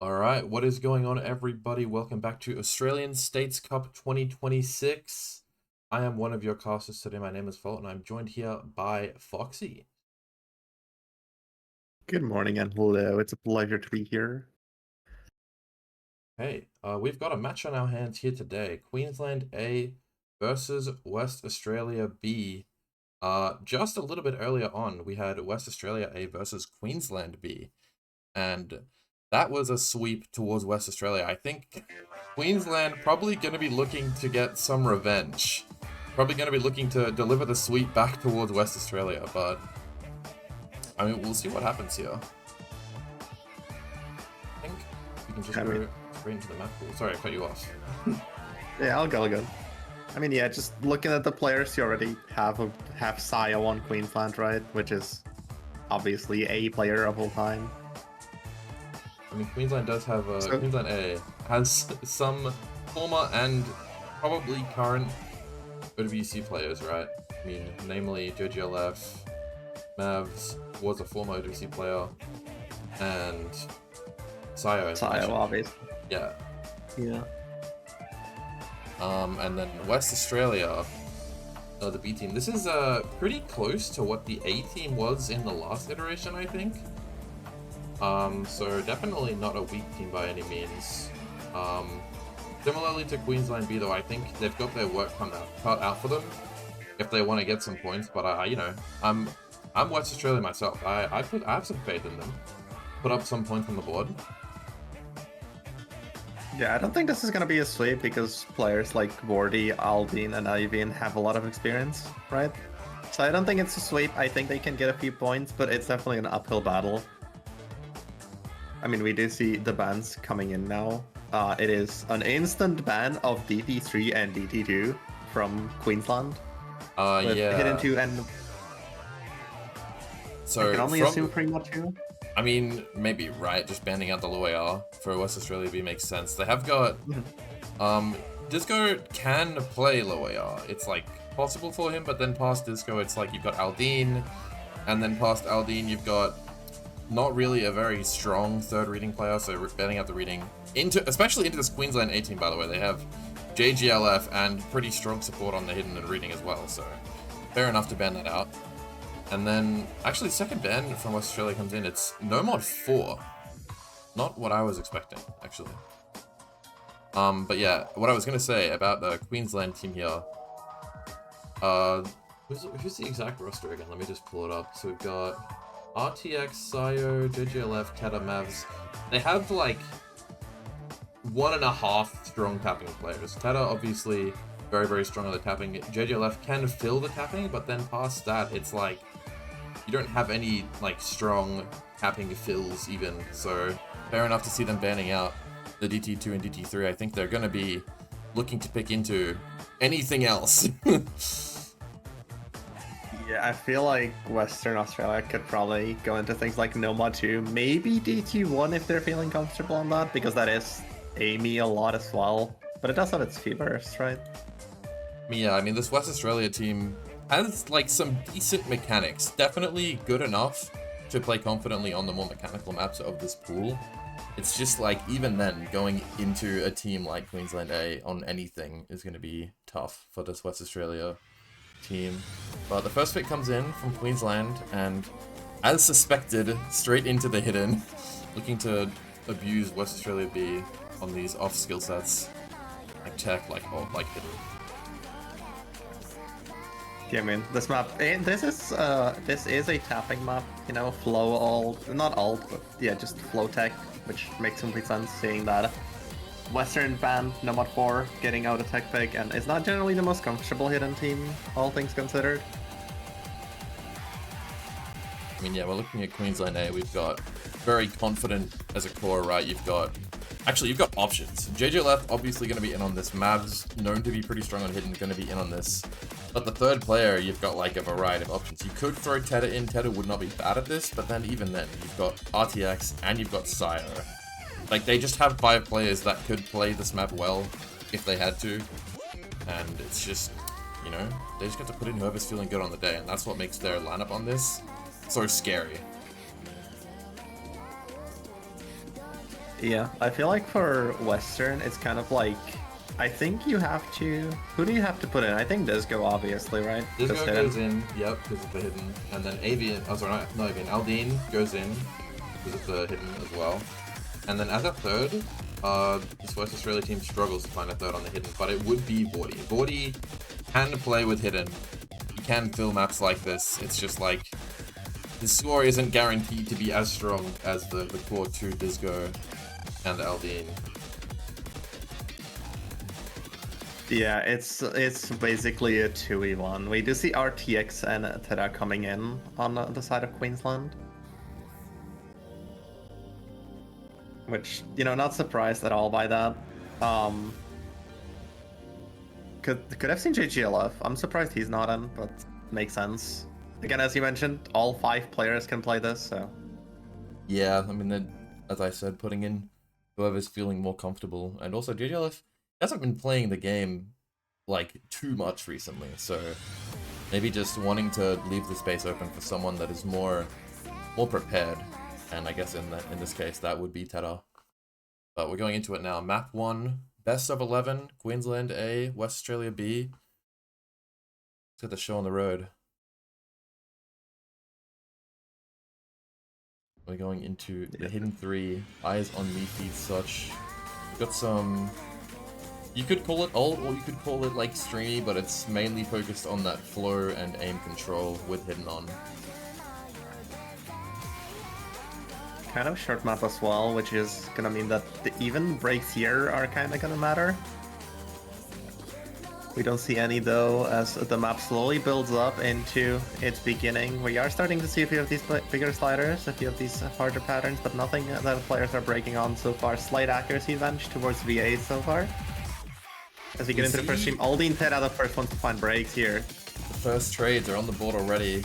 Alright, what is going on, everybody? Welcome back to Australian States Cup 2026. I am one of your casters today. My name is Folt, and I'm joined here by Foxy. Good morning and hello. It's a pleasure to be here. Hey, we've got a match on our hands here today. Queensland A versus West Australia B. Just a little bit earlier on, we had West Australia A versus Queensland B. And that was a sweep towards West Australia. I think Queensland probably going to be looking to get some revenge. Probably going to be looking to deliver the sweep back towards West Australia, but I mean, we'll see what happens here. I think we can just go straight into the map pool. Sorry, I cut you off. Yeah, I'll go. I mean, yeah, just looking at the players, you already have Saya on Queensland, right? Which is obviously a player of all time. I mean, Queensland does have Queensland A has some former and probably current OWC players, right? I mean, namely JGLF, Mavs was a former OWC player, and Saya, obviously. Yeah. Yeah. And then West Australia, the B team. This is pretty close to what the A team was in the last iteration, I think. So definitely not a weak team by any means. Similarly to Queensland B, though, I think they've got their work cut out for them if they want to get some points. But I'm West Australia myself. I have some faith in them. Put up some points on the board. Yeah, I don't think this is gonna be a sweep because players like Vordi, Aldine, and Avian have a lot of experience, right? So I don't think it's a sweep. I think they can get a few points, but it's definitely an uphill battle. I mean, we do see the bans coming in now. It is an instant ban of DT3 and DT2 from Queensland. Yeah. Hidden 2 and... So I can only assume pretty much here. I mean, maybe, right? Just banning out the low AR for West Australia B makes sense. They have got... Disgo can play low AR. It's, like, possible for him, but then past Disgo, it's like you've got Aldine, and then past Aldine, you've got not really a very strong third reading player, so banning out the reading, especially into this Queensland A team, by the way. They have JGLF and pretty strong support on the hidden and reading as well, so fair enough to ban that out. And then, actually, second ban from West Australia comes in. It's no mod 4. Not what I was expecting, actually. But yeah, what I was going to say about the Queensland team here. Who's the exact roster again? Let me just pull it up. So we've got RTX, Sayo, JGLF, Tedda, Mavs. They have, like, 1.5 strong tapping players. Tedda, obviously, very, very strong on the tapping. JGLF can fill the tapping, but then past that, it's like you don't have any like strong tapping fills even. So fair enough to see them banning out the DT2 and DT3. I think they're going to be looking to pick into anything else. Yeah, I feel like Western Australia could probably go into things like no mod 2, maybe DT1 if they're feeling comfortable on that, because that is Amy a lot as well. But it does have its few bursts, right? Yeah, I mean, this West Australia team has, like, some decent mechanics. Definitely good enough to play confidently on the more mechanical maps of this pool. It's just, like, even then, going into a team like Queensland A on anything is going to be tough for this West Australia team. But the first pick comes in from Queensland, and as suspected, straight into the hidden, looking to abuse West Australia B on these off skill sets, like tech, like ult, like hidden. Yeah, I mean, this map, this is a tapping map, you know, flow ult, not ult, but yeah, just flow tech, which makes complete sense, seeing that Western ban, no mod 4, getting out a tech pick, and it's not generally the most comfortable hidden team, all things considered. I mean, yeah, we're looking at Queensland A, we've got very confident as a core, right? You've got options. JGLF obviously going to be in on this. Mavs, known to be pretty strong on hidden, going to be in on this. But the third player, you've got like a variety of options. You could throw Tedda in. Tedda would not be bad at this, but then even then, you've got RTX and you've got Sire. Like, they just have 5 players that could play this map well if they had to. And it's just, you know, they just got to put in whoever's feeling good on the day, and that's what makes their lineup on this so scary. Yeah, I feel like for Western, it's kind of like, I think you have to, who do you have to put in? I think disgo, obviously, right? Disgo goes in, yep, because of the hidden, and then Avian, oh sorry, not Avian, Aldine goes in because of the hidden as well. And then as a third, this West Australia team struggles to find a third on the hidden, but it would be Vordi. Vordi can play with hidden. He can fill maps like this. It's just like, his score isn't guaranteed to be as strong as the core 2 disgo and Aldine. Yeah, it's basically a 2v1. We do see RTX and Tedda coming in on the side of Queensland. Which, you know, not surprised at all by that. Could have seen JGLF. I'm surprised he's not in, but makes sense. Again, as you mentioned, all 5 players can play this, so... Yeah, I mean, as I said, putting in whoever's feeling more comfortable. And also, JGLF hasn't been playing the game, like, too much recently, so... Maybe just wanting to leave the space open for someone that is more prepared. And I guess in this case, that would be Tedda. But we're going into it now. Map 1, best of 11, Queensland A, West Australia B. Let's get the show on the road. We're going into the hidden 3, eyes on me feet such. Got some... You could call it old, or you could call it like streamy, but it's mainly focused on that flow and aim control with hidden on. Kind of short map as well, which is gonna mean that the even breaks here are kind of gonna matter. We don't see any though, as the map slowly builds up into its beginning. We are starting to see a few of these bigger sliders, a few of these harder patterns, but nothing that players are breaking on so far. Slight accuracy advantage towards VA so far. As we get into the first stream, Aldine Tedda the first ones to find breaks here. The first trades are on the board already.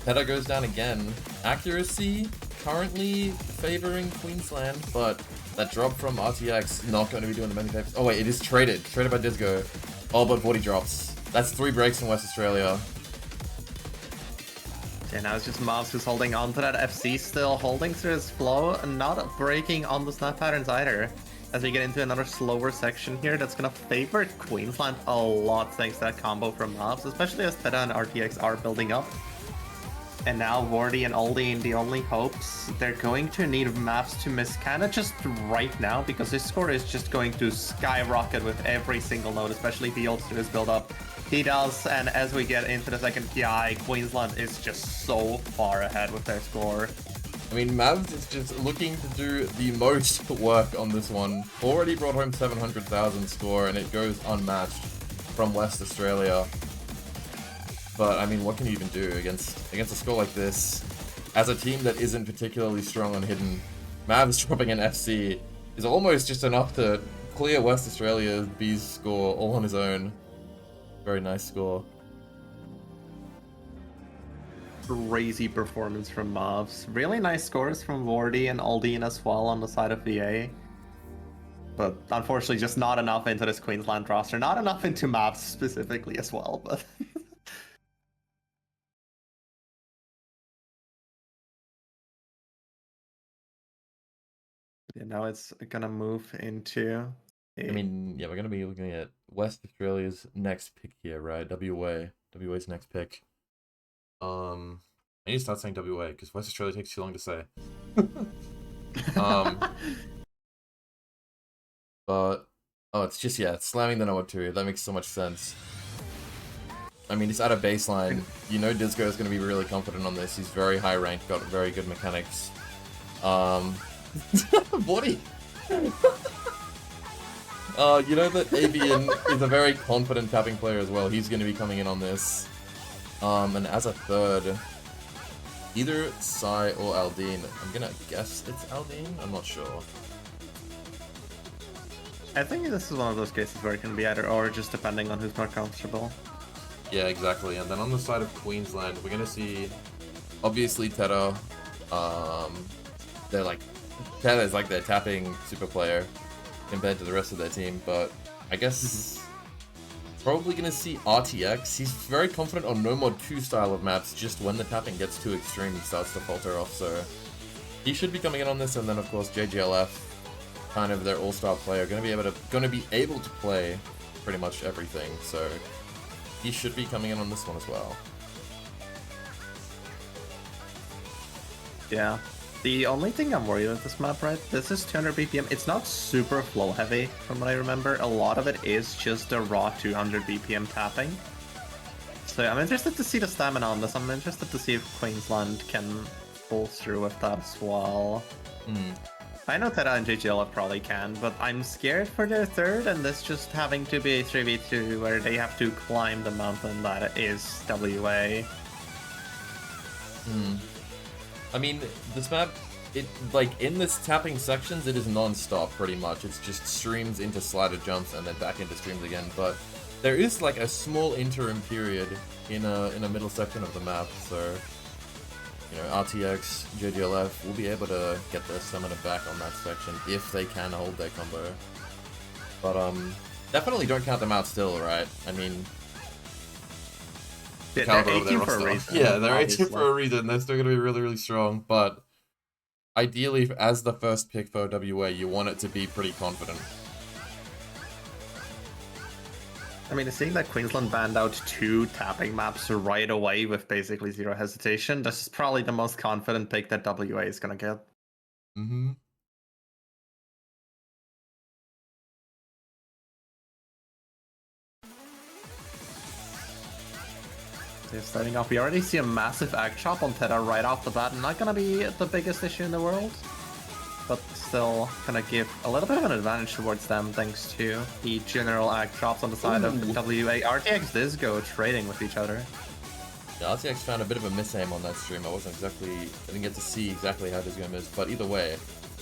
Tedda goes down again. Accuracy currently favoring Queensland, but that drop from RTX not going to be doing the many favors. Oh wait, it is traded. Traded by disgo. Oh, but Vordi drops. That's 3 breaks in West Australia. And now it's just Mavs who's holding on to that FC, still holding through his flow and not breaking on the snap patterns either. As we get into another slower section here that's gonna favor Queensland a lot thanks to that combo from Mavs, especially as Tedda and RTX are building up. And now Vordi and Aldine, the only hopes, they're going to need Mavs to miss kind of just right now, because his score is just going to skyrocket with every single node, especially if he holds to his build up. He does, and as we get into the second PI, Queensland is just so far ahead with their score. I mean, Mavs is just looking to do the most work on this one. Already brought home 700,000 score, and it goes unmatched from West Australia. But, I mean, what can you even do against a score like this? As a team that isn't particularly strong on hidden, Mavs dropping an FC is almost just enough to clear West Australia's B's score all on his own. Very nice score. Crazy performance from Mavs. Really nice scores from Vordi and Aldine as well on the side of VA. But unfortunately just not enough into this Queensland roster. Not enough into Mavs specifically as well, but... Yeah, now it's gonna move into... I mean, yeah, we're gonna be looking at West Australia's next pick here, right? WA's next pick. I need to start saying WA because West Australia takes too long to say. But oh, it's just it's slamming the number 2. That makes so much sense. I mean, it's at a baseline. You know, disgo is going to be really confident on this. He's very high ranked, got very good mechanics. Vordi. You know that Avian is a very confident tapping player as well. He's going to be coming in on this. And as a third, either Sai or Aldine. I'm gonna guess it's Aldine. I'm not sure. I think this is one of those cases where it can be either or, just depending on who's more comfortable. Yeah, exactly. And then on the side of Queensland, we're gonna see, obviously Tedda. Tedda is like their tapping super player compared to the rest of their team, but I guess. Probably gonna see RTX. He's very confident on no mod 2 style of maps, just when the tapping gets too extreme he starts to falter off, so he should be coming in on this. And then of course JGLF, kind of their all-star player, going to be able to play pretty much everything. So he should be coming in on this one as well. Yeah. The only thing I'm worried with this map, right? This is 200 BPM. It's not super flow heavy from what I remember. A lot of it is just a raw 200 BPM tapping. So I'm interested to see the stamina on this. I'm interested to see if Queensland can pull through with that as well. I know Tedda and JGLF probably can, but I'm scared for their third, and this just having to be a 3v2 where they have to climb the mountain that is WA. I mean, this map, like, in this tapping sections, it is non-stop, pretty much. It's just streams into slider jumps and then back into streams again, but there is, like, a small interim period in a middle section of the map, so, you know, RTX, JGLF will be able to get their stamina back on that section if they can hold their combo. But, definitely don't count them out still, right? I mean... Yeah, they're 18 for a reason. Yeah, they're 18 for a reason. They're still going to be really, really strong. But ideally, as the first pick for WA, you want it to be pretty confident. I mean, seeing that Queensland banned out 2 tapping maps right away with basically zero hesitation, this is probably the most confident pick that WA is going to get. They're starting off. We already see a massive ag chop on Tedda right off the bat. Not gonna be the biggest issue in the world, but still gonna give a little bit of an advantage towards them thanks to the general ag chops on the side of WA. RTX disgo trading with each other. Yeah, RTX found a bit of a misaim on that stream. I didn't get to see exactly how disgo missed, but either way,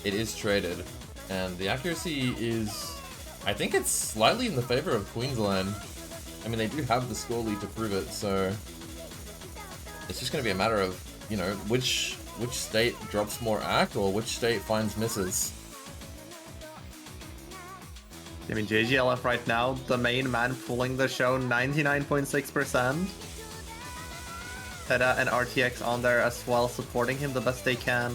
it is traded, and the accuracy is, I think it's slightly in the favor of Queensland. I mean, they do have the score lead to prove it, so it's just going to be a matter of, you know, which state drops more act or which state finds misses. I mean, JGLF right now, the main man pulling the show, 99.6%. Tedda and RTX on there as well, supporting him the best they can.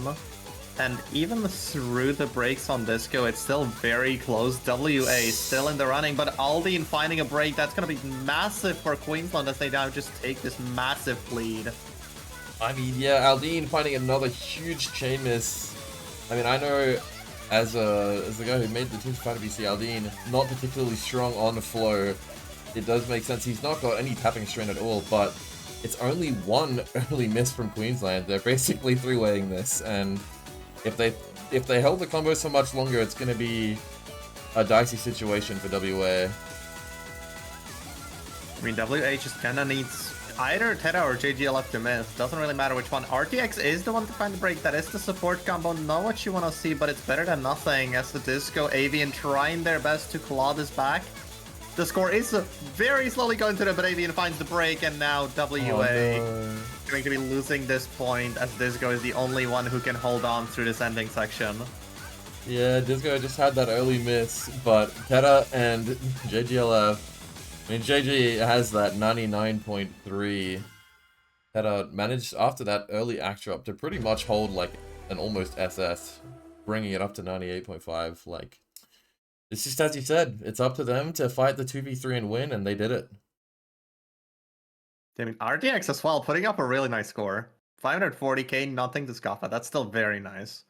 And even through the breaks on disco, it's still very close. WA still in the running, but Aldine finding a break. That's going to be massive for Queensland as they now just take this massive lead. I mean, yeah, Aldine finding another huge chain miss. I mean, I know as the guy who made the team's fight to BC, Aldine, not particularly strong on the flow. It does make sense. He's not got any tapping strain at all, but it's only one early miss from Queensland. They're basically three-weighing this, and if they hold the combo so much longer, it's going to be a dicey situation for WA. I mean, WA just kind of needs either Tedda or JGLF to miss. Doesn't really matter which one. RTX is the one to find the break. That is the support combo. Not what you want to see, but it's better than nothing as the disco Avian trying their best to claw this back. The score is very slowly going to them, but Avian finds the break, and now WA going to be losing this point as Disco is the only one who can hold on through this ending section. Yeah, Disco just had that early miss, but Tedda and JGLF, I mean, JG has that 99.3. Tedda managed, after that early act drop, to pretty much hold, like, an almost SS, bringing it up to 98.5, like... It's just as you said, it's up to them to fight the 2v3 and win, and they did it. I mean, RTX as well, putting up a really nice score. 540k, nothing to scoff at. That's still very nice.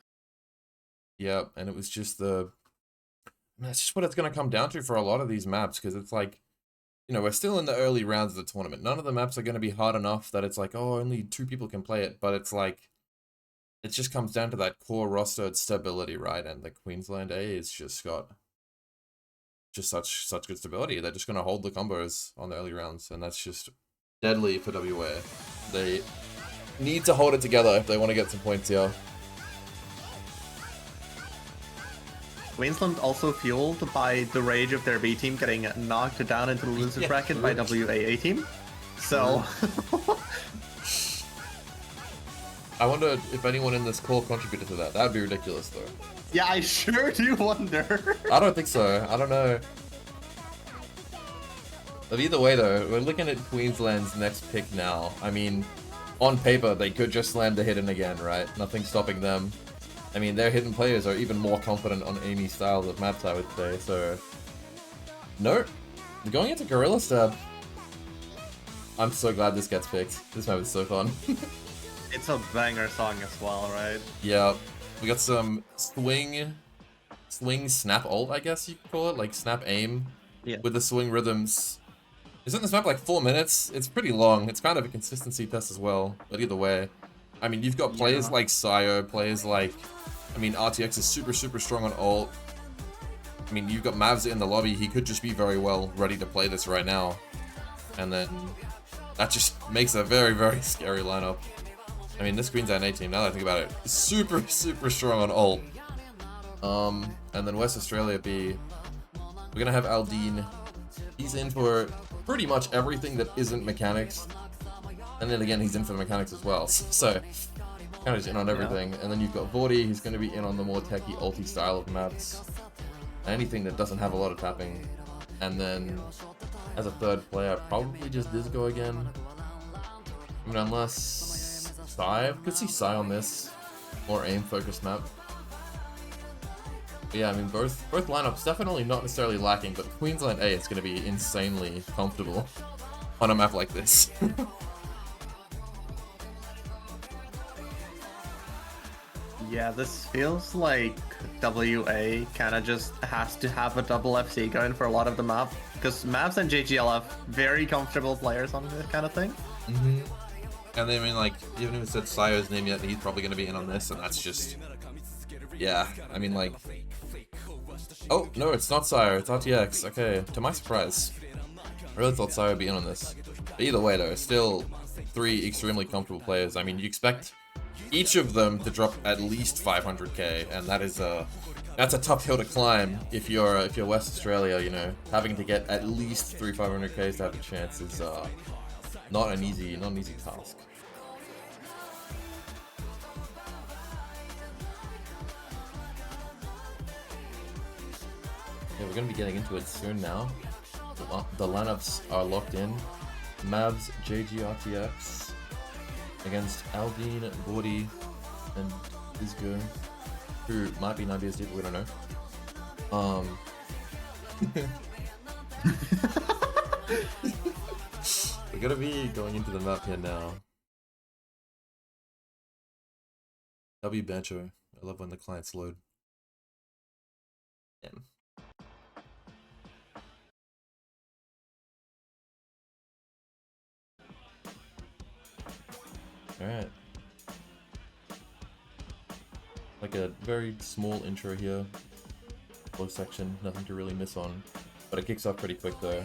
Yeah, and it was just that's just what it's going to come down to for a lot of these maps, because it's like, you know, we're still in the early rounds of the tournament. None of the maps are going to be hard enough that it's like, oh, only 2 people can play it, but it's like, it just comes down to that core roster stability, right? And the Queensland A has just got... just such good stability. They're just going to hold the combos on the early rounds, and that's just deadly for WA. They need to hold it together if they want to get some points here. Queensland also fueled by the rage of their B team getting knocked down into the loser bracket by WA team. So... I wonder if anyone in this call contributed to that. That would be ridiculous, though. Yeah, I sure do wonder. I don't think so. I don't know. But either way, though, we're looking at Queensland's next pick now. I mean, on paper, they could just land the hidden again, right? Nothing stopping them. I mean, their hidden players are even more confident on Amy styles of maps, I would say, so... No, going into Gorilla Stab. I'm so glad this gets picked. This map is so fun. It's a banger song as well, right? Yeah, we got some swing snap ult, I guess you could call it, like snap aim with the swing rhythms. Isn't this map like 4 minutes? It's pretty long. It's kind of a consistency test as well, but either way. I mean, you've got players like Sayo, players like... I mean, RTX is super strong on ult. I mean, you've got Mavs in the lobby. He could just be very well ready to play this right now. And then that just makes a very scary lineup. I mean, this Queensland A team, now that I think about it, is super strong on ult. And then West Australia B, we're gonna have Aldine. He's in for pretty much everything that isn't mechanics. And then again, he's in for the mechanics as well. So, kind of just in on everything. And then you've got Vordi, he's gonna be in on the more techie ulti style of maps. Anything that doesn't have a lot of tapping. And then, as a third player, probably just disgo again. I mean, unless Sai, could see Sai on this more aim-focused map. But yeah, I mean, both lineups definitely not necessarily lacking, but Queensland A is going to be insanely comfortable on a map like this. Yeah, this feels like WA kind of just has to have a double FC going for a lot of the map, because Mavs and JGLF, very comfortable players on this kind of thing. And I mean, like, you haven't even said Sayo's name yet, and he's probably going to be in on this, and that's just... Yeah, I mean, like... Oh, no, it's not Sayo, it's RTX. Okay, to my surprise. I really thought Sayo would be in on this. But either way, though, still 3 extremely comfortable players. I mean, you expect each of them to drop at least 500k, and that is that's a tough hill to climb if you're West Australia. You know, having to get at least 500ks to have a chance is not an easy task. Yeah, we're gonna be getting into it soon now. The lineups are locked in. Mavs, JGRTX against Aldine, Vordi, and disgo, who might be 9BSD, but we don't know. We're gonna be going into the map here now. W Bancho. I love when the clients load. Damn. Alright. Like a very small intro here. Low section, nothing to really miss on. But it kicks off pretty quick though.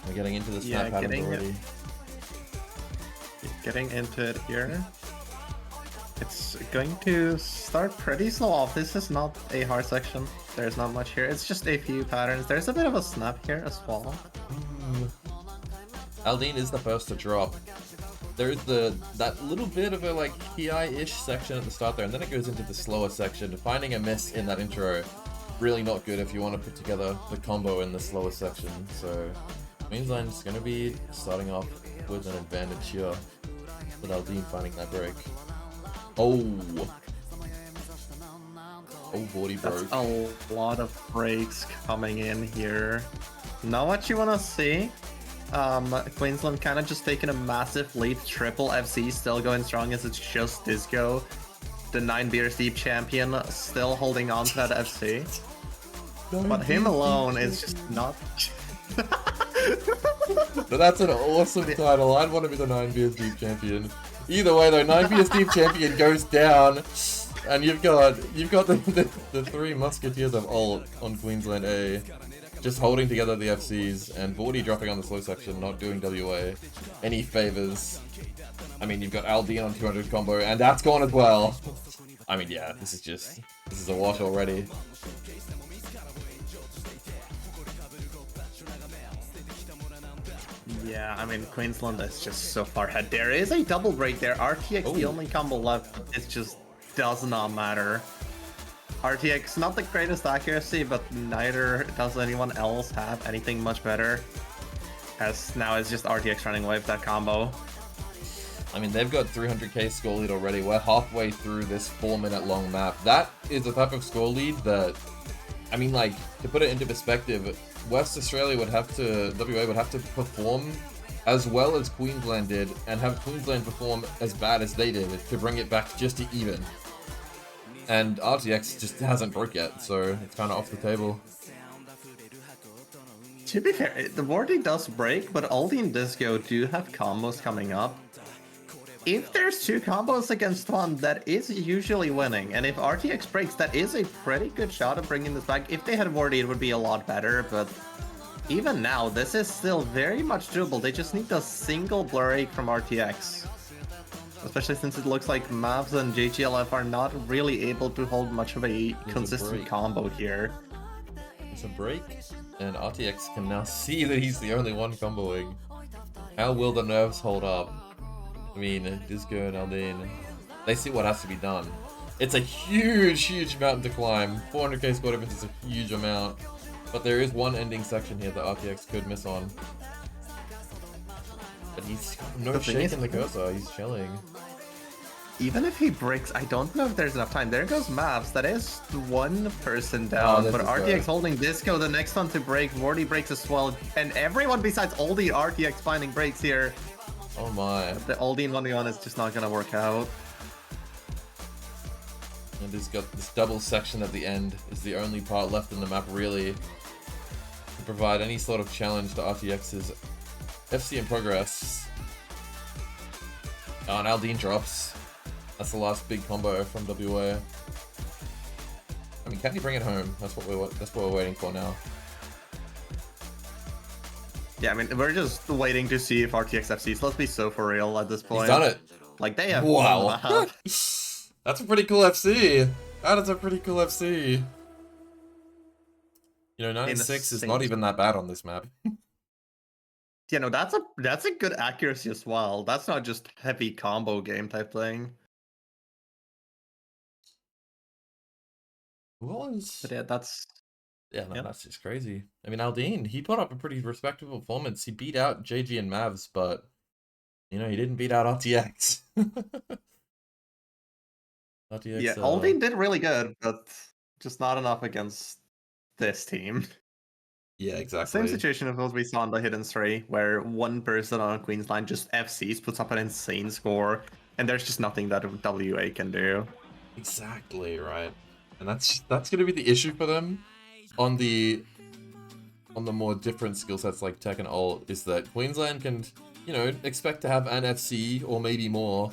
We're getting into the snap pattern already. Getting into it here. It's going to start pretty slow off. This is not a hard section. There's not much here. It's just a few patterns. There's a bit of a snap here as well. Aldine is the first to drop. There's that little bit of a like PI-ish section at the start there, and then it goes into the slower section. Finding a miss in that intro, really not good if you want to put together the combo in the slower section. So Queensland's going to be starting off with an advantage here, with Aldine finding that break. Oh, Vordi broke. That's a lot of breaks coming in here. Not what you want to see. Queensland kind of just taking a massive lead. Triple FC still going strong as it's just disgo. The 9 beers deep champion still holding on to that FC. But him alone is just not... But that's an awesome title. I'd want to be the 9 beers deep champion. Either way though, 9 beers deep champion goes down. And you've got the 3 musketeers of ult on Queensland A. Just holding together the FCs, and Vordi dropping on the slow section, not doing WA any favors. I mean, you've got Aldine on 200 combo, and that's gone as well. I mean, yeah, this is a wash already. Yeah, I mean, Queensland is just so far ahead. There is a double break there. RTX, the only combo left, it just does not matter. RTX, not the greatest accuracy, but neither does anyone else have anything much better. As now it's just RTX running away with that combo. I mean, they've got 300k score lead already. We're halfway through this 4-minute long map. That is the type of score lead that, I mean, like, to put it into perspective, West Australia would have to, WA would have to perform as well as Queensland did, and have Queensland perform as bad as they did to bring it back just to even. And RTX just hasn't broke yet, so it's kind of off the table. To be fair, the Vordi does break, but Aldine and Disco do have combos coming up. If there's 2 combos against 1, that is usually winning. And if RTX breaks, that is a pretty good shot of bringing this back. If they had Vordi, it would be a lot better, but even now, this is still very much doable. They just need a single break from RTX. Especially since it looks like Mavs and JGLF are not really able to hold much of a consistent combo here. It's a break, and RTX can now see that he's the only one comboing. How will the nerves hold up? I mean, Disco and Aldine, they see what has to be done. It's a huge, huge mountain to climb. 400k score difference is a huge amount. But there is one ending section here that RTX could miss on. But he's got no shake in the cursor, he's chilling. Even if he breaks, I don't know if there's enough time. There goes Mavs, that is 1 person down, but RTX holding Disco, the next one to break. Vordi breaks as well, and everyone besides Oldie RTX finding breaks here. Oh my. The Aldine 1v1 is just not gonna work out. And he's got this double section at the end, is the only part left in the map really to provide any sort of challenge to RTX's FC in progress. Oh, and Aldine drops. That's the last big combo from WA. I mean, can he bring it home? That's what we're waiting for now. Yeah, I mean, we're just waiting to see if RTX FCs. Let's be so for real at this point. He's done it. Like, they have wow. That's a pretty cool FC. That is a pretty cool FC. You know, 96 is not even that bad on this map. Yeah, no, that's a good accuracy as well. That's not just heavy combo game type thing. But yeah, that's... Yeah, no, that's just crazy. I mean, Aldine, he put up a pretty respectable performance. He beat out JG and Mavs, but, you know, he didn't beat out RTX. RTX, yeah, Aldine did really good, but just not enough against this team. Yeah, exactly. Same situation as what we saw in the Hidden 3, where 1 person on Queensland just FCs, puts up an insane score, and there's just nothing that WA can do. Exactly, right. And that's going to be the issue for them on the more different skill sets like Tech and Ult, is that Queensland can, you know, expect to have an FC or maybe more,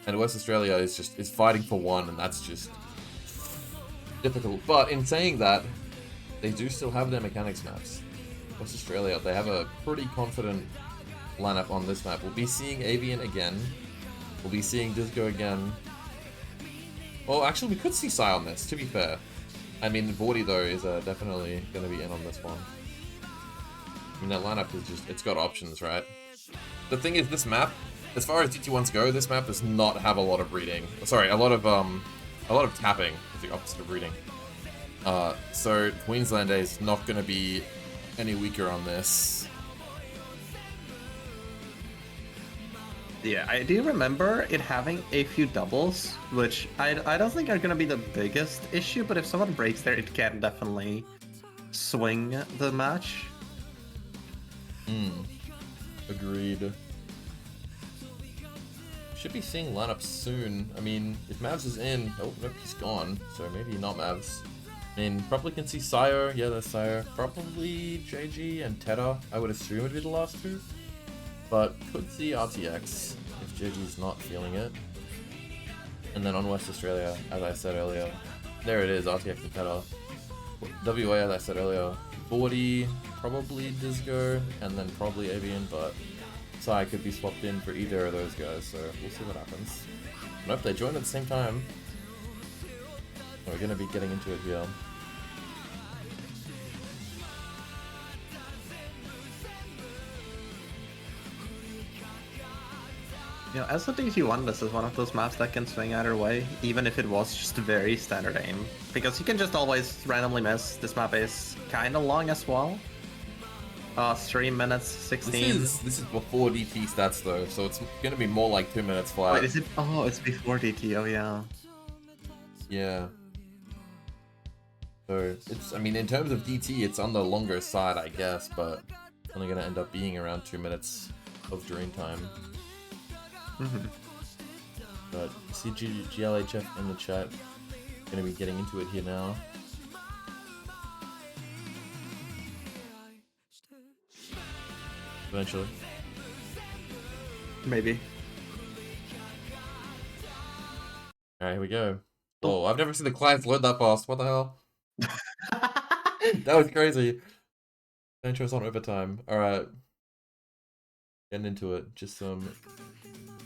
and West Australia is fighting for 1, and that's just difficult. But in saying that, they do still have their mechanics maps. West Australia, they have a pretty confident lineup on this map. We'll be seeing Avian again. We'll be seeing Disgo again. Well, actually, we could see Psy on this, to be fair. I mean, Vordi, though, is definitely going to be in on this one. I mean, that lineup is just, it's got options, right? The thing is, this map, as far as DT1s go, this map does not have a lot of reading. Sorry, a lot of tapping is the opposite of reading. So Queensland is not going to be any weaker on this. Yeah, I do remember it having a few doubles, which I don't think are going to be the biggest issue, but if someone breaks there, it can definitely swing the match. Agreed. Should be seeing lineups soon. I mean, if Mavs is in... Oh, nope, he's gone. So maybe not Mavs. I mean, probably can see Sire. Yeah, there's Sire. Probably JG and Tedda. I would assume would be the last 2. But could see RTX if JG's not feeling it. And then on West Australia, as I said earlier, there it is, RTX and Tedda. WA, as I said earlier, Vordi, probably Disgo, and then probably Avian, but Psy could be swapped in for either of those guys, so we'll see what happens. Nope, they joined at the same time. We're going to be getting into it here. You know, as a DT1, this is one of those maps that can swing either way, even if it was just a very standard aim. Because you can just always randomly miss. This map is kind of long as well. 3 minutes 16. This is before DT stats though, so it's gonna be more like 2 minutes flat. Wait, is it? Oh, it's before DT. Oh yeah. Yeah. So it's, I mean, in terms of DT, it's on the longer side, I guess, but it's only gonna end up being around 2 minutes of drain time. But see GLHF in the chat. Gonna be getting into it here now. Eventually. Maybe. Alright, here we go. Oh, I've never seen the clients load that fast. What the hell? That was crazy. Intro's on overtime. Alright. Getting into it. Just some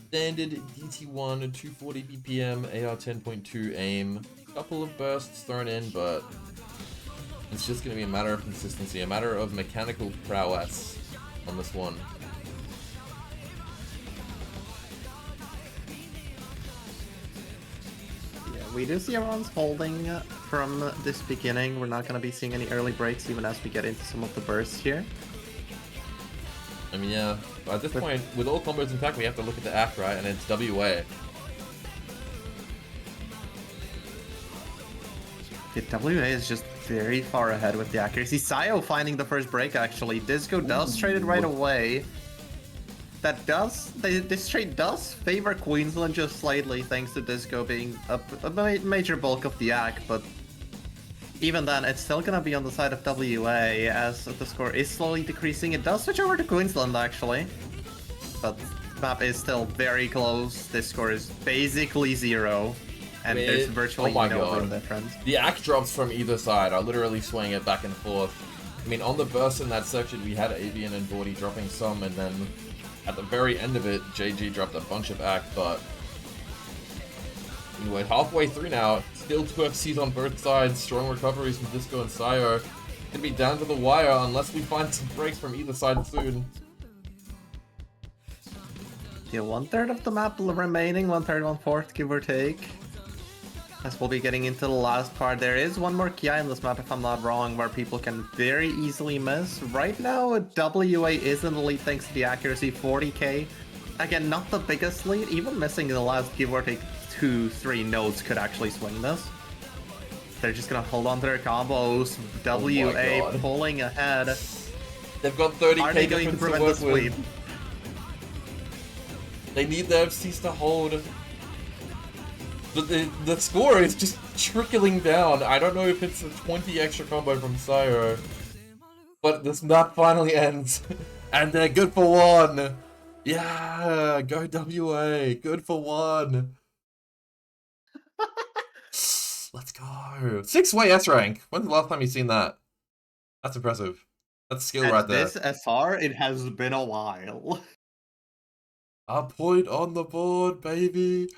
standard DT1 240 BPM AR 10.2 aim. Couple of bursts thrown in, but it's just going to be a matter of consistency, a matter of mechanical prowess on this one. We do see everyone's holding from this beginning. We're not going to be seeing any early breaks even as we get into some of the bursts here. I mean, yeah, but at this point, with all combos intact, we have to look at the act, right? And it's WA. The WA is just very far ahead with the accuracy. Sayo finding the first break, actually. Disgo does trade it right away. This trade does favor Queensland just slightly, thanks to Disgo being a major bulk of the act, but even then, it's still gonna be on the side of WA as the score is slowly decreasing. It does switch over to Queensland, actually, but map is still very close. This score is basically 0, and there's virtually no real difference. The act drops from either side are literally swaying it back and forth. I mean, on the burst in that section, we had Avian and Vordi dropping some, and then at the very end of it, JG dropped a bunch of act, but anyway, halfway through now, still 2 FCs on both sides, strong recoveries from Disco and Sayo. Gonna be down to the wire unless we find some breaks from either side soon. Yeah, 1/3 of the map remaining, 1/3, 1/4, give or take. As we'll be getting into the last part, there is one more Kia in this map, if I'm not wrong, where people can very easily miss. Right now, WA is in the lead thanks to the accuracy, 40k. Again, not the biggest lead, even missing the last give or take 2-3 nodes could actually swing this. They're just gonna hold on to their combos. WA pulling ahead. They've got 30k. Are they going to prevent the sweep? They need the FCs to hold. But the score is just trickling down. I don't know if it's a 20 extra combo from Sayo, but this map finally ends, and they're good for 1. Yeah, go WA, good for 1. Let's go. 6-way S rank. When's the last time you've seen that? That's impressive. That's skill right there. This SR, it has been a while. A point on the board, baby.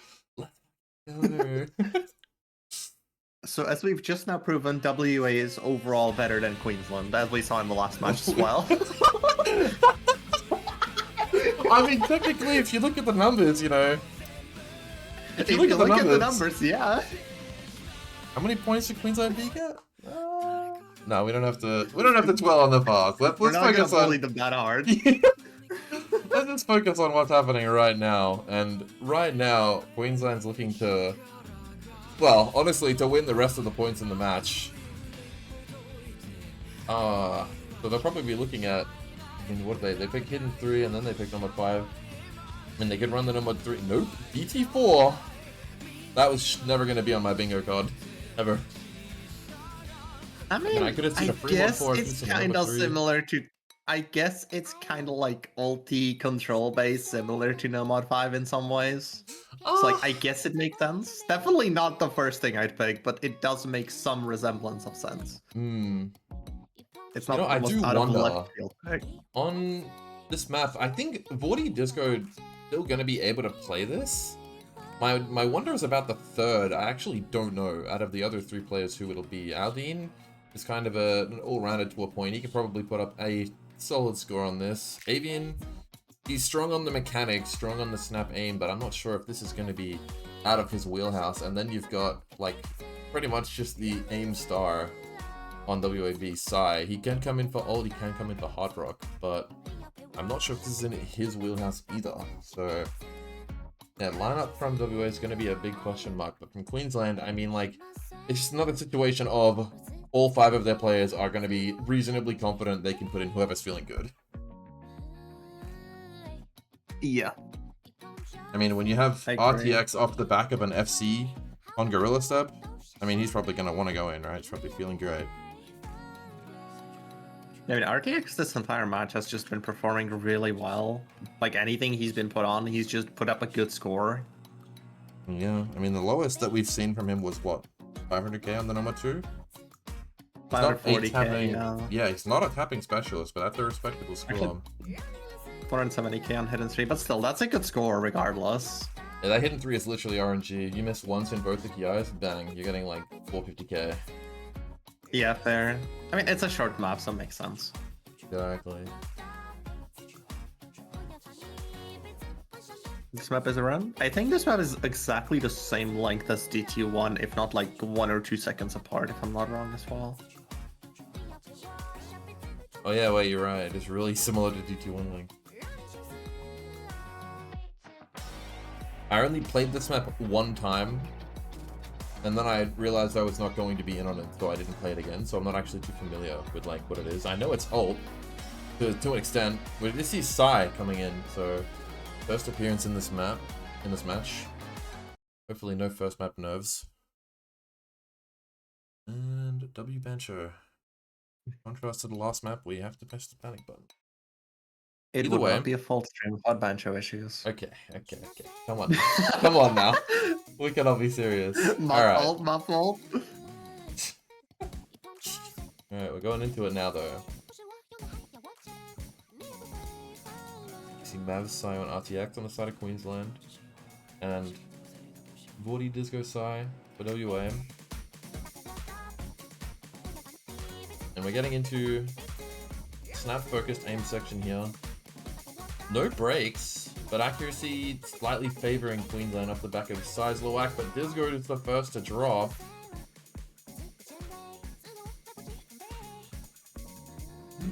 So as we've just now proven, WA is overall better than Queensland, as we saw in the last match as well. I mean, technically, if you look at the numbers, you know. If you look at the numbers, yeah. How many points did Queensland beat get? No, we don't have to. We don't have to dwell on the past. Let's focus on. Bully them that hard. Let's just focus on what's happening right now. And right now, Queensland's looking to, well, honestly, to win the rest of the points in the match. So they'll probably be looking at, I mean, what they pick hidden 3 and then they pick number 5. I mean, they could run the number 3. Nope. DT4. That was never going to be on my bingo card. Ever. I mean, I could have seen a free guess 1-4 it's kind of similar to. I guess it's kind of like ulti control base, similar to No Mod 5 in some ways. So like, I guess it makes sense. Definitely not the first thing I'd pick, but it does make some resemblance of sense. It's not. I do out wonder. of left field pick. On this map, I think Vordi Disco still going to be able to play this. My wonder is about the third. I actually don't know out of the other 3 players who it'll be. Aldine is kind of an all-rounder to a point. He could probably put up a solid score on this. Avian, he's strong on the mechanics, strong on the snap aim, but I'm not sure if this is going to be out of his wheelhouse. And then you've got, like, pretty much just the aim star on WAV Psy. He can come in for old, he can come in for hard rock, but I'm not sure if this is in his wheelhouse either. So yeah, lineup from WA is going to be a big question mark, but from Queensland, I mean, like, it's just not a situation of all 5 of their players are going to be reasonably confident they can put in whoever's feeling good. Yeah. I mean, when you have RTX off the back of an FC on Gorilla Step, I mean, he's probably going to want to go in, right? He's probably feeling great. I mean, RTX this entire match has just been performing really well. Like, anything he's been put on, he's just put up a good score. Yeah, I mean, the lowest that we've seen from him was, what, 500k on the number 2? 540k, yeah, he's not a tapping specialist, but that's a respectable score. 470k on hidden 3, but still, that's a good score regardless. Yeah, that hidden 3 is literally RNG. You miss once in both the KIs, bang, you're getting like 450k. Yeah, fair. I mean, it's a short map, so it makes sense. Exactly. This map is around? I think this map is exactly the same length as DT1, if not like 1 or 2 seconds apart, if I'm not wrong as well. Oh yeah, wait, you're right. It's really similar to DT1 length. I only played this map one time, and then I realized I was not going to be in on it, so I didn't play it again, so I'm not actually too familiar with like what it is. I know it's ult, to an extent. We did see Psy coming in, so first appearance in this map, in this match. Hopefully no first map nerves. And W Bancho. Contrast to the last map, we have to press the panic button. It would not be a full stream without Bancho issues. Okay. Come on. Come on now. We cannot be serious. My fault. Alright, we're going into it now though. See Mavs Psy on RTX on the side of Queensland. And Vordi Disgo Psy for WA. And we're getting into snap focused aim section here. No breaks, but accuracy slightly favoring Queensland off the back of Psy's low whack, but Disgo is the first to drop.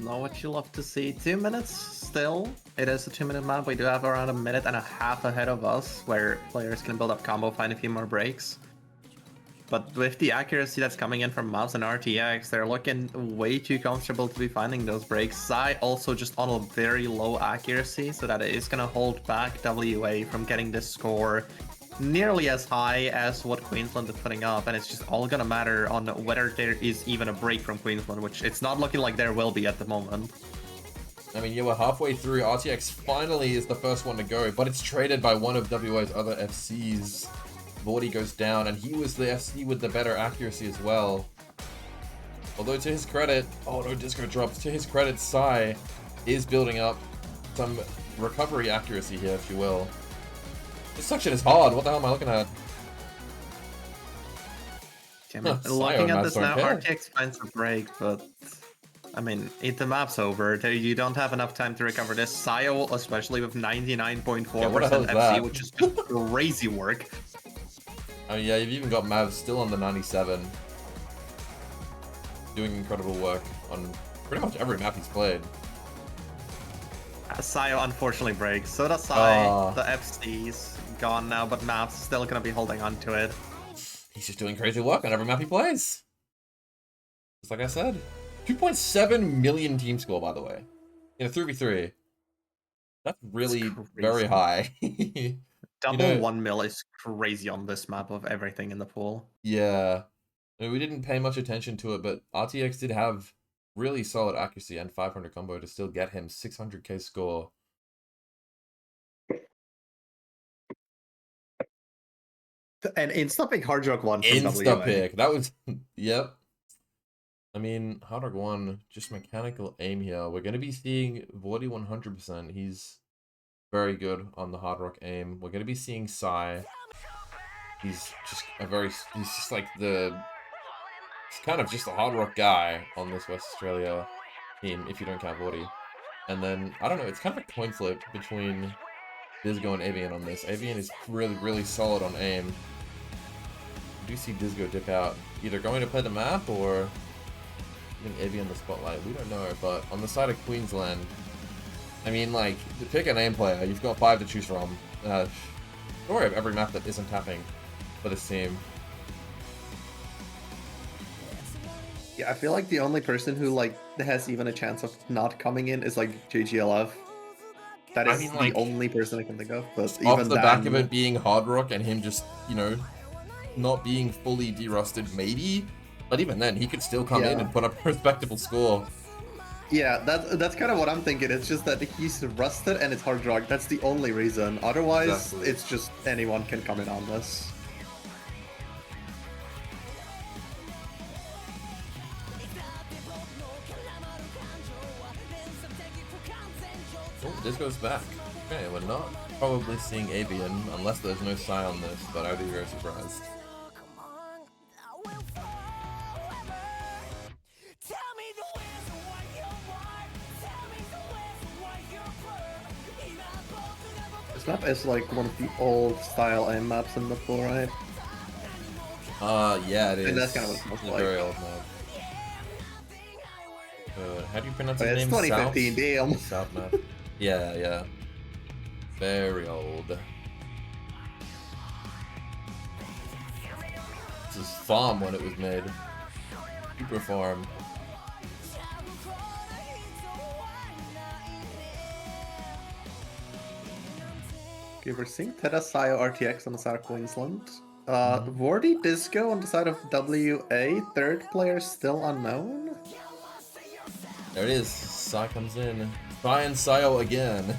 Not what you love to see. 2 minutes still. It is a 2-minute map. We do have around a minute and a half ahead of us where players can build up combo, find a few more breaks. But with the accuracy that's coming in from Mavs and RTX, they're looking way too comfortable to be finding those breaks. Psy also just on a very low accuracy, so that it is going to hold back WA from getting this score nearly as high as what Queensland is putting up. And it's just all going to matter on whether there is even a break from Queensland, which it's not looking like there will be at the moment. I mean, yeah, we're halfway through. RTX finally is the first one to go, but it's traded by one of WA's other FCs. Vordi goes down, and he was the FC with the better accuracy as well. Although to his credit, oh no, Disco drops. To his credit, Psy is building up some recovery accuracy here, if you will. This section is hard. What the hell am I looking at? Looking at this now, RTX finds a break, but I mean, the map's over. You don't have enough time to recover this. Psy, especially with 99.4% FC, which is just crazy work. I mean, yeah, you've even got Mavs still on the 97. Doing incredible work on pretty much every map he's played. Psy unfortunately breaks. So does Psy. The FC's gone now, but Mavs still going to be holding on to it. He's just doing crazy work on every map he plays. Just like I said. 2.7 million team score, by the way. In a 3v3. That's really very high. Double 1 mil is crazy on this map of everything in the pool. Yeah. I mean, we didn't pay much attention to it, but RTX did have really solid accuracy and 500 combo to still get him 600k score. And insta-pick hard rock 1 from Insta-pick. That was... Yep. I mean, hard rock 1, just mechanical aim here. We're going to be seeing Vordi 100%. He's very good on the hard rock aim. We're going to be seeing Psy. He's just like he's kind of just a hard rock guy on this West Australia team, if you don't count Vordi. And then, I don't know, it's kind of a coin flip between Disgo and Avian on this. Avian is really, really solid on aim. I do see Disgo dip out, either going to play the map or giving Avian the spotlight? We don't know, but on the side of Queensland, I mean, like, to pick a name player, you've got 5 to choose from. Story of every map that isn't tapping for this team. Yeah, I feel like the only person who like has even a chance of not coming in is like JGLF. That is the only person I can think of. But even off the back of it being Hard Rock and him just, you know, not being fully derusted, maybe. But even then, he could still come in and put up a respectable score. Yeah, that's kind of what I'm thinking. It's just that he's rusted and it's Hard Rock. That's the only reason. Otherwise, it's just anyone can come in on this. Oh, Disco's back. Okay, we're not probably seeing Avian unless there's no Psy on this, but I'd be very surprised. This map is like one of the old style aim maps in the pool, right? Yeah, it is. And that's kind of what it looks like. Very old map. How do you pronounce his name? It's 2015, damn. South map. Yeah. Very old. This is farm when it was made. Super farm. Okay, we're seeing Tedda, Sayo, RTX on the side of Queensland. Vordi, Disgo on the side of WA. Third player still unknown. There it is. Sai comes in. Try and Sayo again.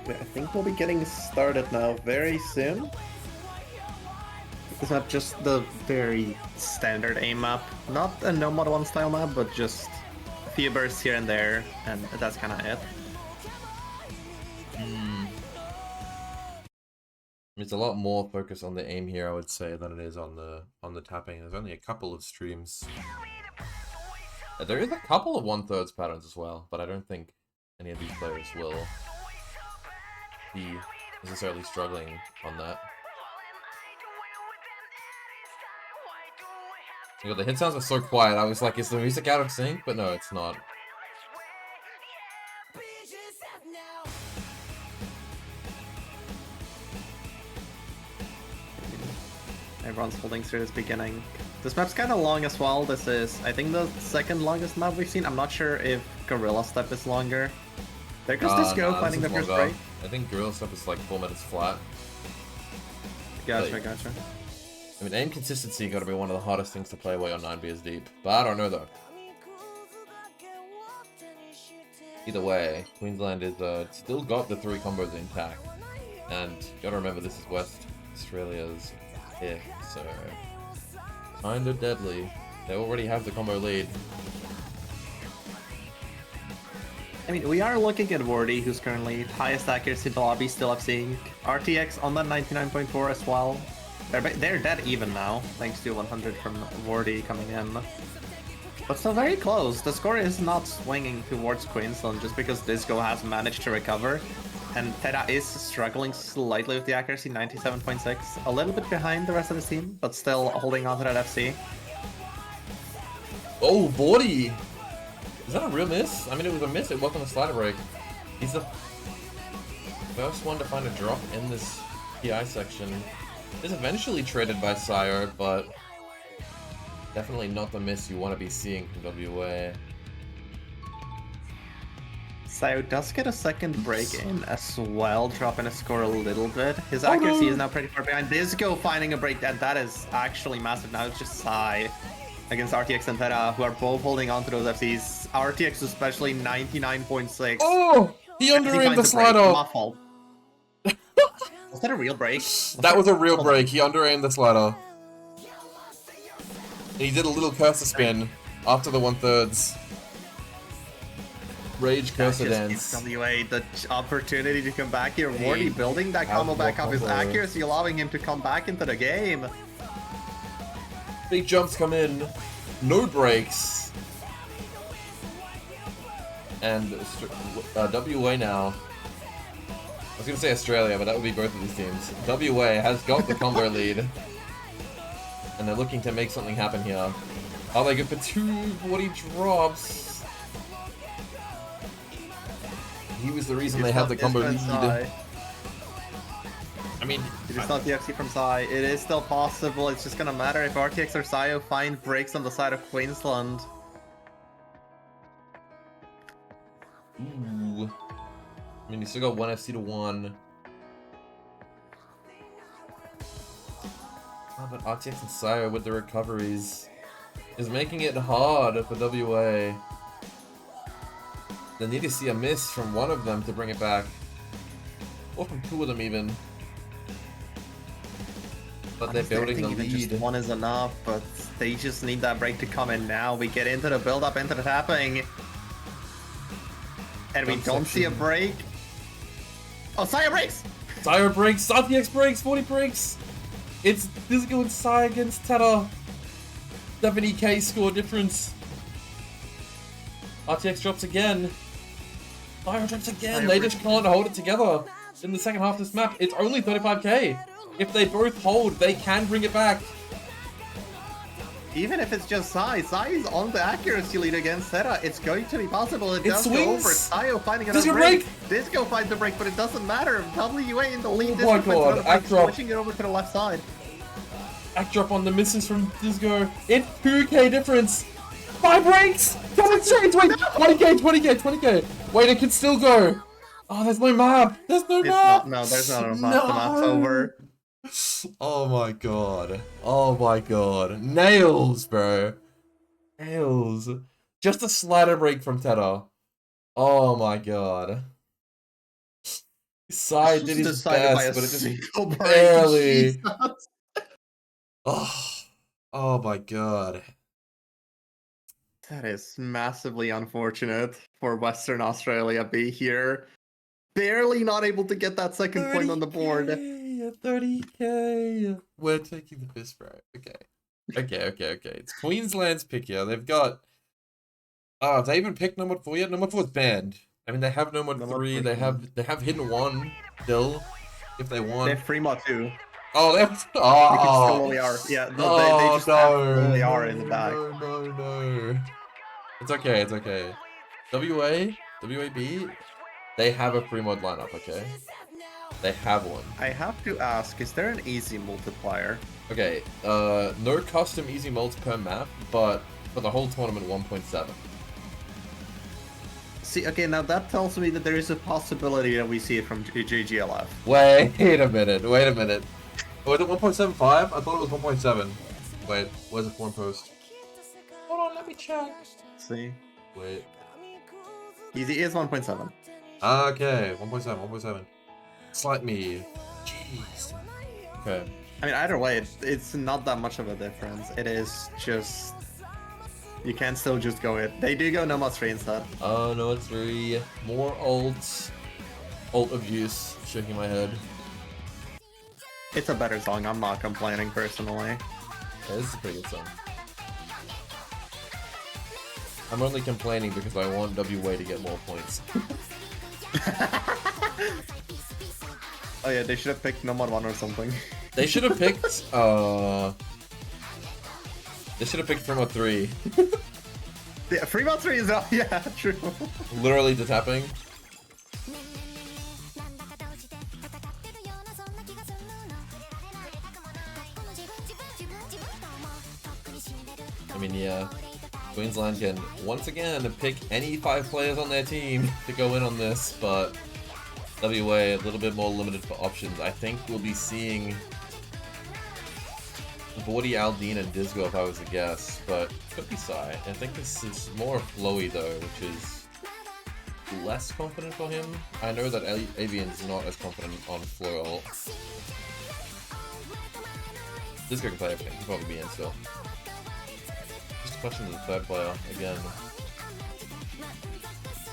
I think we'll be getting started now very soon. It's not just the very standard aim map. Not a No Mod 1 style map, but just a few bursts here and there, and that's kind of it. It's a lot more focused on the aim here, I would say, than it is on the tapping. There's only a couple of streams. There is a couple of 1/3 patterns as well, but I don't think any of these players will be necessarily struggling on that. You know, the hit sounds are so quiet. I was like, is the music out of sync? But no, it's not. Everyone's holding through this beginning. This map's kind of long as well. This is, I think, the second longest map we've seen. I'm not sure if Gorilla Step is longer. There goes Disco finding the first break. I think Gorilla Step is like 4 minutes flat. Gotcha. I mean, aim consistency got to be one of the hardest things to play while you're 9 BS deep. But I don't know though. Either way, Queensland is still got the 3 combos intact. And you gotta remember, this is West Australia's pick, so kinda deadly. They already have the combo lead. I mean, we are looking at Vordi, who's currently highest accuracy in the lobby, still up seeing RTX on that 99.4 as well. They're dead even now, thanks to 100 from Vordi coming in. But still very close. The score is not swinging towards Queensland just because Disco has managed to recover. And Tedda is struggling slightly with the accuracy, 97.6. A little bit behind the rest of the team, but still holding on to that FC. Oh, Vordi! Is that a real miss? I mean, it was a miss. It wasn't a slider break. He's the first one to find a drop in this PI section. Is eventually traded by Sire, but definitely not the miss you want to be seeing from WA. Sire does get a second break in as well, dropping his score a little bit. His accuracy is now pretty far behind. Disco finding a break, and that is actually massive. Now it's just Sai against RTX and Tedda, who are both holding on to those FCs. RTX especially 99.6. Oh! He under-aimed the slider! My fault. Was that a real break? That was a real break. He under-aimed the slider. He did a little cursor spin after the 1/3. Rage cursor dance. WA the opportunity to come back here. Vordi building that combo back up. His accuracy allowing him to come back into the game. Big jumps come in. No breaks. And WA now I was gonna say Australia, but that would be both of these teams. WA has got the combo lead. And they're looking to make something happen here. Oh, they go for 2 Vordi drops. He was the reason they had the combo lead. I mean, it is not the FC from Sai. It is still possible. It's just gonna matter if RTX or Sayo find breaks on the side of Queensland. Ooh. I mean, you still got 1 FC to 1. Oh, but RTX and Sayo with the recoveries is making it hard for WA. They need to see a miss from one of them to bring it back. Or from 2 of them even. But they're building the lead. Just 1 is enough, but they just need that break to come in now. We get into the build-up, into the tapping. And we don't see a break. Oh, Sayo breaks! Sayo breaks, RTX breaks, 40 breaks! It's disgo and Sai against Tedda. 70k score difference. RTX drops again. Sayo drops again. They just can't hold it together in the second half of this map. It's only 35k. If they both hold, they can bring it back. Even if it's just Sai, Sai is on the accuracy lead against Tedda. It's going to be possible. It does swings. go over. Sayo finding another break. Disgo finds the break, but it doesn't matter. WA in the lead. Oh my god, Act drop. Switching it over to the left side. Act drop on the misses from Disgo. It's 2k difference. 5 breaks! Come on, straight! Wait, 20k, 20k, 20k. Wait, it can still go. Oh, there's no map. There's no map. No, there's not a map. The map's over. Oh my god. Oh my god. Nails, bro. Nails. Just a slider break from Tedda. Oh my god. Sai did his best, but it just barely. Oh my god. That is massively unfortunate for Western Australia B here. Barely not able to get that second point on the board. 30k. We're taking the piss, bro. Okay. Okay. It's Queensland's pick here. They've got... Oh, have they even picked No Mod 4 yet? No Mod 4 is banned. I mean, they have No Mod 3. They have Hidden 1 still, if they want. They have Free Mod 2. Oh, they have... Oh! Only are. Yeah, no, they just only are in the bag. No. It's okay. WAB, they have a free mod lineup, okay? They have one. I have to ask, is there an easy multiplier? Okay, no custom easy mults per map, but for the whole tournament, 1.7. See, okay, now that tells me that there is a possibility that we see it from JGLF. Wait a minute. Was it 1.75? I thought it was 1.7. Wait, where's the forum post? Hold on, let me check. See? Wait. Easy is 1.7. Okay, 1.7. Slight me. Jeez. Okay. I mean, either way, it's not that much of a difference. It is just... You can still just go it. They do go No Mod 3 instead. Oh, No Mod 3. More ults. Ult abuse. Shaking my head. It's a better song. I'm not complaining personally. Yeah, this is a pretty good song. I'm only complaining because I want WA to get more points. Oh yeah, they should have picked No Mod 1 or something. They should have picked, They should have picked Free Mod 3. Yeah, Free Mod 3 is out. Yeah, true. Literally the tapping. I mean, yeah. Queensland can once again pick any 5 players on their team to go in on this, but WA a little bit more limited for options. I think we'll be seeing Vordi, Aldine, and Disgo if I was to guess, but could be Sai. I think this is more flowy though, which is less confident for him. I know that Avian's not as confident on flow ult. Disgo can play everything, he'll probably be in still. Just a question to the third player again.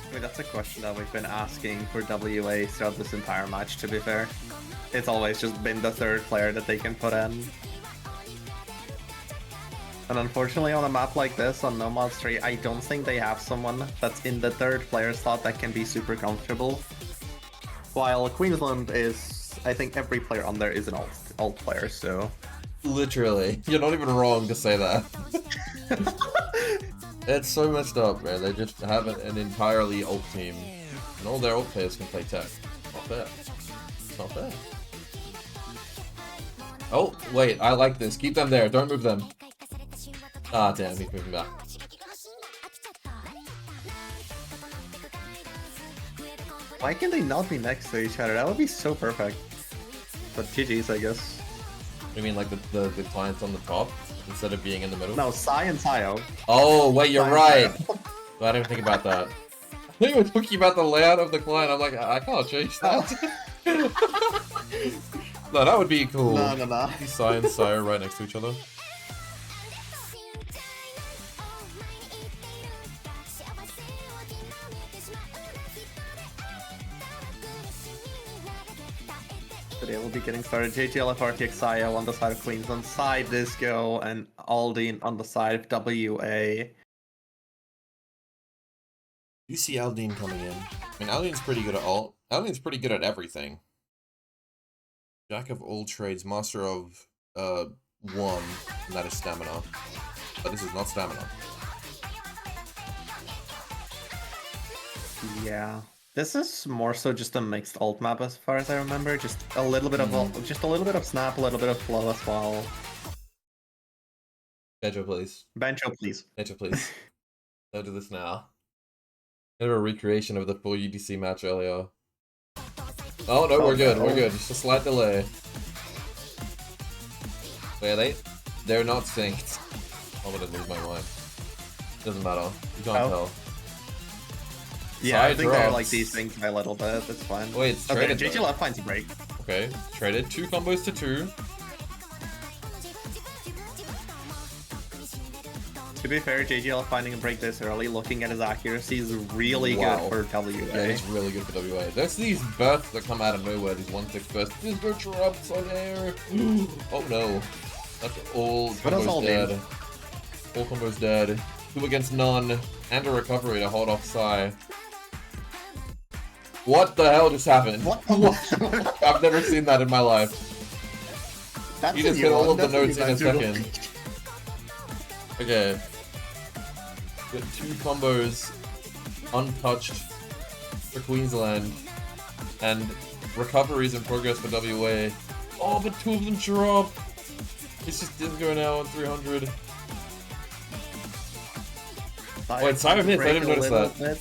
I mean, that's a question that we've been asking for WA throughout this entire match, to be fair. It's always just been the third player that they can put in. And unfortunately on a map like this, on No Mod 3, I don't think they have someone that's in the third player slot that can be super comfortable. While Queensland is, I think every player on there is an alt player, so... Literally. You're not even wrong to say that. It's so messed up, man. They just have an entirely alt team. And all their alt players can play tech. Not fair. It's not fair. Oh, wait. I like this. Keep them there. Don't move them. Ah, damn. He's moving back. Why can they not be next to each other? That would be so perfect. But GG's, I guess. You mean like the clients on the top instead of being in the middle? No, Sai and Sayo. Oh, wait, you're Sai right. and Sayo. I didn't think about that. I think we were talking about the layout of the client. I'm like, I can't change that. No, that would be cool. No. Sai and Sayo right next to each other. Today we'll be getting started. JGLF, RTX, Sayo on the side of Queensland, side Disgo, and Aldine on the side of WA. You see Aldine coming in. I mean, Aldine's pretty good at alt. Aldine's pretty good at everything. Jack of all trades, master of one, and that is stamina. But this is not stamina. Yeah. This is more so just a mixed alt map as far as I remember. Just a little bit of just a little bit of snap, a little bit of flow as well. Benjo, please. Benjo, please. Benjo, please. Don't do this now. Kind of a recreation of the full UDC match earlier. Oh no, we're good. We're good. Just a slight delay. Wait, are they? They're not synced. I'm gonna lose my mind. Doesn't matter. You can't tell. Yeah, I think they're like desynced by a little bit. That's fine. Wait, it's traded. Okay, JGLF finds a break. Okay, traded. 2 combos to 2. To be fair, JGLF finding a break this early, looking at his accuracy is really good for WA. Yeah, it's really good for WA. There's these bursts that come out of nowhere, these 1-6 bursts. Disgo drops on air. Oh no. That's all combos dead. All combos dead. 2 against none. And a recovery to hold off Sai. What the hell just happened? What? I've never seen that in my life. You just hit all of the notes in a second. Okay. Got 2 combos untouched for Queensland. And recoveries in progress for WA. Oh, but 2 of them drop. It's just Disgo now on 300. Wait, Simon missed. I didn't notice that.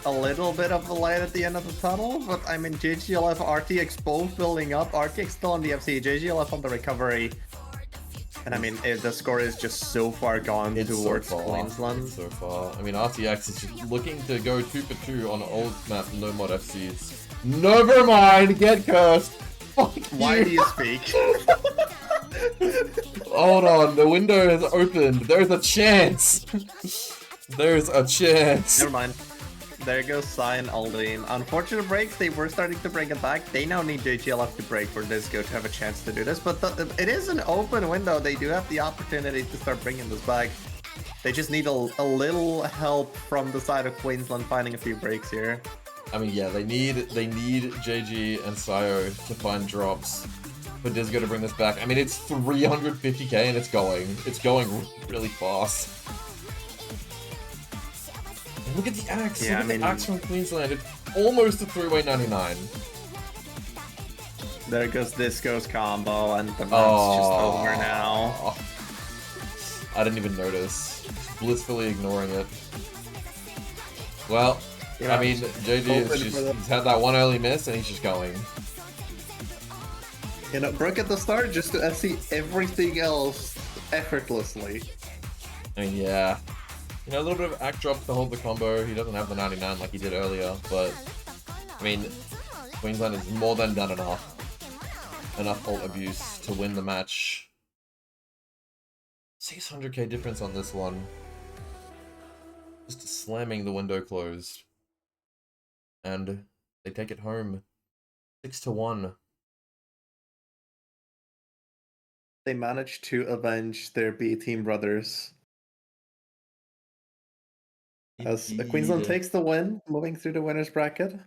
A little bit of the light at the end of the tunnel, but I mean, JGLF, RTX both building up. RTX still on the FC, JGLF on the recovery. And I mean, the score is just so far gone towards Queensland. So far. I mean, RTX is just looking to go 2 for 2 on old map, no mod FCs. Never mind, get cursed. Fuck you. Why do you speak? Hold on, the window has opened. There's a chance. There's a chance. Never mind. There goes Sai and Aldine. Unfortunate breaks, they were starting to bring it back. They now need JGLF to break for Disgo to have a chance to do this, but it is an open window. They do have the opportunity to start bringing this back. They just need a little help from the side of Queensland finding a few breaks here. I mean, yeah, they need JG and Sayo to find drops for Disgo to bring this back. I mean, it's 350k and it's going really fast. Look at the axe! Yeah, Look at the axe from Queensland. It's almost a 3-way 99. There goes Disco's combo, and the map's just over now. I didn't even notice. Just blissfully ignoring it. Well, yeah, I mean, JG he's had that one early miss, and he's just going. You know, Brook at the start just to see everything else effortlessly. I mean, yeah. You know, a little bit of act drop to hold the combo. He doesn't have the 99 like he did earlier, but I mean, Queensland has more than done enough ult abuse to win the match. 600k difference on this one. Just slamming the window closed. And they take it home. 6-1. They managed to avenge their B team brothers. As Queensland takes the win, moving through the winners bracket.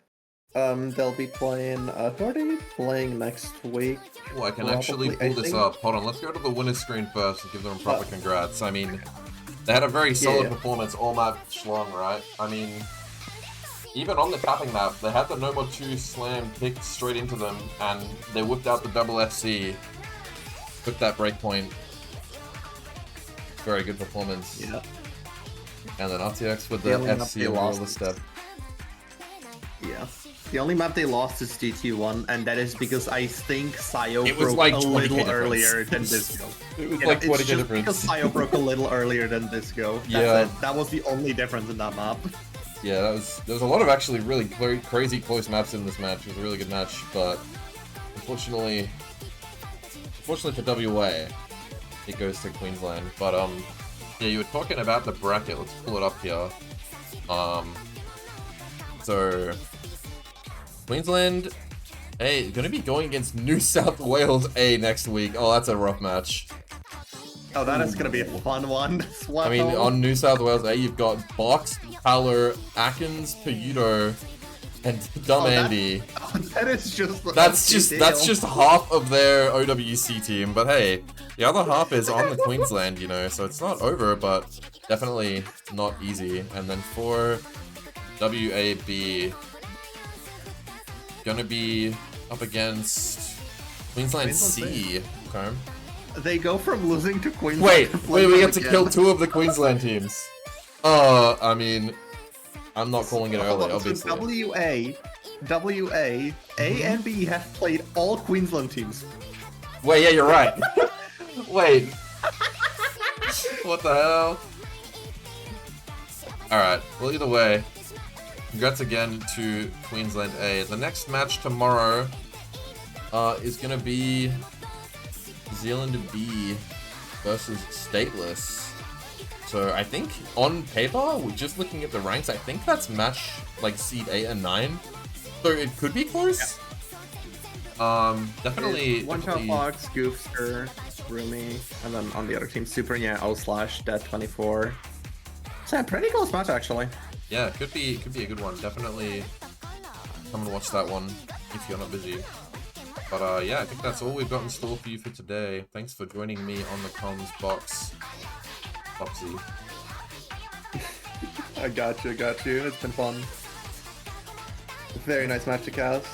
They'll be playing. Who are they playing next week? Oh, I can actually Probably, pull this up. Hold on, let's go to the winner's screen first and give them a proper congrats. I mean, they had a very solid performance all match long, right? I mean, even on the tapping map, they had the No More 2 slam picked straight into them, and they whipped out the double FC, took that breakpoint. Very good performance. Yeah. And then RTX with the FC and all the step. Yeah. The only map they lost is GT1, and that is because I think Sayo broke like a little earlier than Disgo. It was like 20 it's just difference. because Sayo broke a little earlier than Disgo. That's it. That was the only difference in that map. Yeah, there was a lot of actually really crazy close maps in this match. It was a really good match, but unfortunately for WA, it goes to Queensland. But yeah, you were talking about the bracket. Let's pull it up here. So Queensland A gonna be going against New South Wales A next week. Oh, that's a rough match. Oh, that is gonna be a fun one. I mean, on New South Wales A, you've got Box, Paler, Atkins, Peugeot, and Dumb Andy. That is just. That's just half of their OWC team. But hey, the other half is on the Queensland, you know, so it's not over, but definitely not easy. And then for WAB, gonna be up against Queensland C. Okay. They go from losing to Queensland. Wait, we have to kill 2 of the Queensland teams. I mean, I'm not calling it early, obviously. So WA, A and B have played all Queensland teams. Wait, yeah, you're right. Wait. What the hell? Alright, well, either way, congrats again to Queensland A. The next match tomorrow is gonna be New Zealand B versus Stateless. So I think on paper, we're just looking at the ranks, I think that's match like seed 8 and 9. So it could be close. Yeah. Definitely. One Shot Fox, Goofster, Rumi, and then on the other team, Super O/ Dead 24. It's a pretty close match actually. Yeah, could be a good one. Definitely come and watch that one if you're not busy. But yeah, I think that's all we've got in store for you for today. Thanks for joining me on the comms box, Popsy. I got you. It's been fun. Very nice match to cast.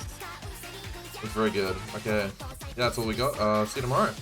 It's very good. Okay, yeah, that's all we got. See you tomorrow.